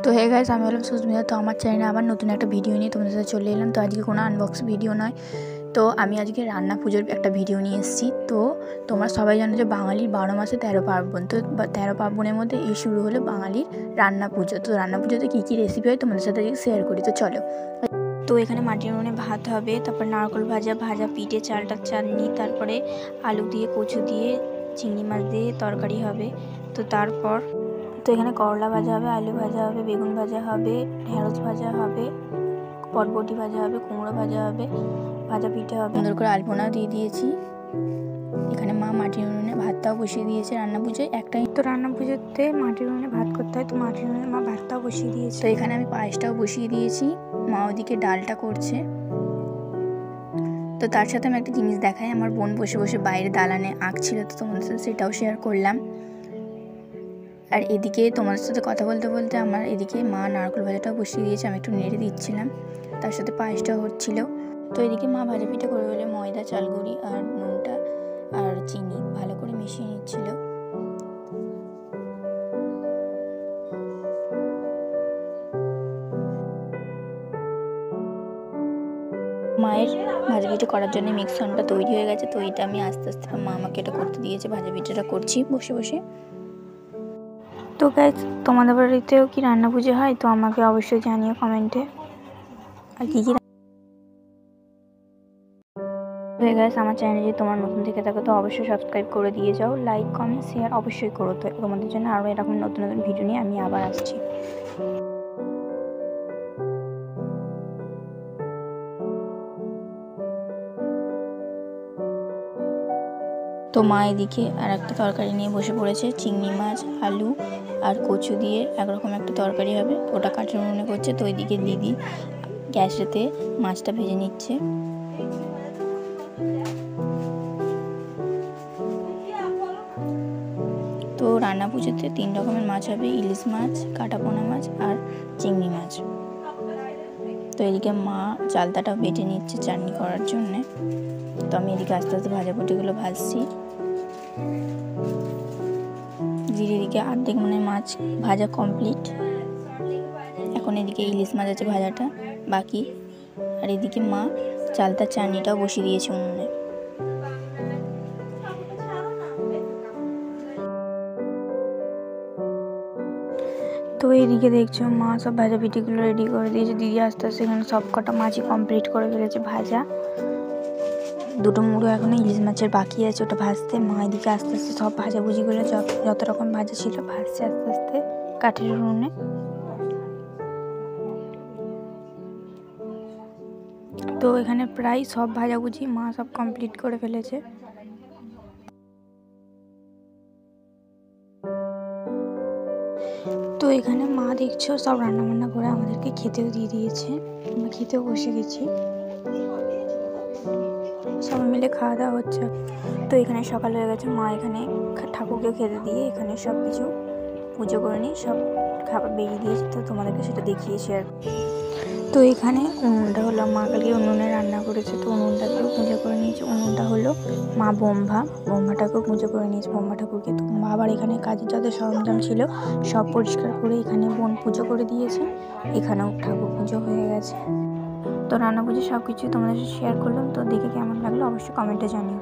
তো hey guys, আমি হলাম সুস্মিতা। তো আমার চ্যানেলে আবার নতুন একটা ভিডিও নিয়ে তোমাদের সাথে চলে এলাম। তো আজকে কোনো আনবক্স ভিডিও নয়, তো আমি আজকে রান্না পুজোর একটা ভিডিও নিয়ে এসেছি। তো তোমরা সবাই জানো যে বাঙালির 12 মাসে 13 পার্বণ। তো 13 পার্বণের মধ্যে এই শুরু হলো বাঙালির রান্না পুজো। তো রান্না পুজোতে কী কী রেসিপি হয় তোমাদের সাথে আজকে শেয়ার করি। তো চলো। তো এখানে মাটির উনুনে ভাত হবে, তারপর নারকেল ভাজা পিঠে, চালটার চাটনি, তারপরে আলু দিয়ে কচু দিয়ে চিংড়ি মাছ দিয়ে তরকারি হবে। তো এখানে করলা ভাজা হবে, আলু ভাজা হবে, বেগুন ভাজা হবে, ঢেঁড়স ভাজা হবে, বরবটি ভাজা হবে, কুমড়ো ভাজা হবে, ভাজা পিঠে হবে। সুন্দর করে আলপনাও দিয়ে দিয়েছি। এখানে মা মাটির উনুনে ভাতটাও বসিয়ে দিয়েছে। রান্না পুজোয় একটাই তো রান্না পুজোতে মাটির উনুনে ভাত করতে হয়, তো মাটির উনুনে মা ভাতটাও বসিয়ে দিয়েছে। তো এখানে আমি পায়েসটাও বসিয়ে দিয়েছি, মা ওদিকে ডালটা করছে। তো তার সাথে আমি একটা জিনিস দেখাই, আমার বোন বসে বসে বাইরে দালানে আঁকছিল, তো তোমাদের সাথে সেটাও শেয়ার করলাম। আর এদিকে তোমাদের সাথে কথা বলতে বলতে আমার এদিকে মা নারকেল ভাজাটাও বসিয়ে দিয়েছে, আমি একটু নেড়ে দিচ্ছিলাম, তার সাথে পায়েসটাও হচ্ছিল। তো এদিকে মা ভাজা পিঠে করে বলে ময়দা, চালগুড়ি আর নুনটা আর চিনি ভালো করে মিশিয়ে নিচ্ছিল। মায়ের ভাজা পিঠে করার জন্য মিক্সনটা তৈরি হয়ে গেছে। তো এটা আমি আস্তে আস্তে মা আমাকে এটা করতে দিয়েছে, ভাজা পিঠেটা করছি বসে বসে। তো গাইস, তোমাদের বাড়িতেও কি রান্না পুজো হয়? তো আমাকে অবশ্যই জানিও কমেন্টে। আর কী কী হয়ে গেছে আমার চ্যানেলে যদি তোমার নতুন থেকে থাকো তো অবশ্যই সাবস্ক্রাইব করে দিয়ে যাও, লাইক কমেন্ট শেয়ার অবশ্যই করো। তো তোমাদের জন্য আরও এরকম নতুন নতুন ভিডিও নিয়ে আমি আবার আসছি। তো মা এদিকে আর একটা তরকারি নিয়ে বসে পড়েছে, চিংড়ি মাছ, আলু আর কচু দিয়ে একরকম একটা তরকারি হবে, ওটা কাঠের উনুনে করছে। তো ওইদিকে দিদি গ্যাসেতে মাছটা ভেজে নিচ্ছে। তো রান্না পুজোতে 3 রকমের মাছ হবে, ইলিশ মাছ, কাটাপোনা মাছ আর চিংড়ি মাছ। তো এদিকে মা চালতাটা বেটে নিচ্ছে চাটনি করার জন্যে। তো আমি এদিকে আস্তে আস্তে ভাজাপুটিগুলো ভাজছি। এদিকে অর্ধেক মাছ ভাজা কমপ্লিট। এখন এদিকে ইলিশ মাছ আছে ভাজাটা বাকি। আর এদিকে মা চালতার চাটনিটাও বসিয়ে দিয়েছে উনুনে। তো এইদিকে দেখছো মা সব ভাজা পিঠেগুলো রেডি করে দিয়েছে। দিদি আস্তে আস্তে এখানে সব কটা মাছই কমপ্লিট করে ফেলেছে ভাজা। দুটো মুড়ো এখনো ইলিশ মাছের বাকি আছে, ওটা ভাজতে। মা এদিকে আস্তে আস্তে সব ভাজাভুজিগুলো যত রকম ভাজা ছিল ভাজছে আস্তে আস্তে কাঠের উনুনে। তো এখানে প্রায় সব ভাজাভুজি মা সব কমপ্লিট করে ফেলেছে। তো এখানে মা দেখছো সব রান্নাবান্না করে আমাদেরকে খেতেও দিয়ে দিয়েছে, আমরা খেতেও বসে গেছি, সবাই মিলে খাওয়া দাওয়া হচ্ছে। তো এখানে সকাল হয়ে গেছে, মা এখানে ঠাকুরকে খেতে দিয়ে এখানে সব কিছু পুজো করে নিয়ে সব খাবার বেরিয়ে দিয়েছে। তো তোমাদেরকে সেটা দেখিয়েছি আর। তো এখানে উনুনটা হলো মা কালকে উনুনে রান্না করেছে, তো উনুনটাকেও পুজো করে নিয়েছে। উনুনটা হলো মা ব্রহ্মাটাকেও পুজো করে নিয়েছে, ব্রহ্মা ঠাকুরকে। তো মা আবার এখানে কাজের যত সরঞ্জাম ছিল সব পরিষ্কার করে এখানে বোন পুজো করে দিয়েছে। এখানেও ঠাকুর পুজো হয়ে গেছে। তো রান্না পুজো সব কিছু তোমাদের সাথে শেয়ার করলাম। তো দেখে কেমন লাগলো অবশ্যই কমেন্টে জানিও।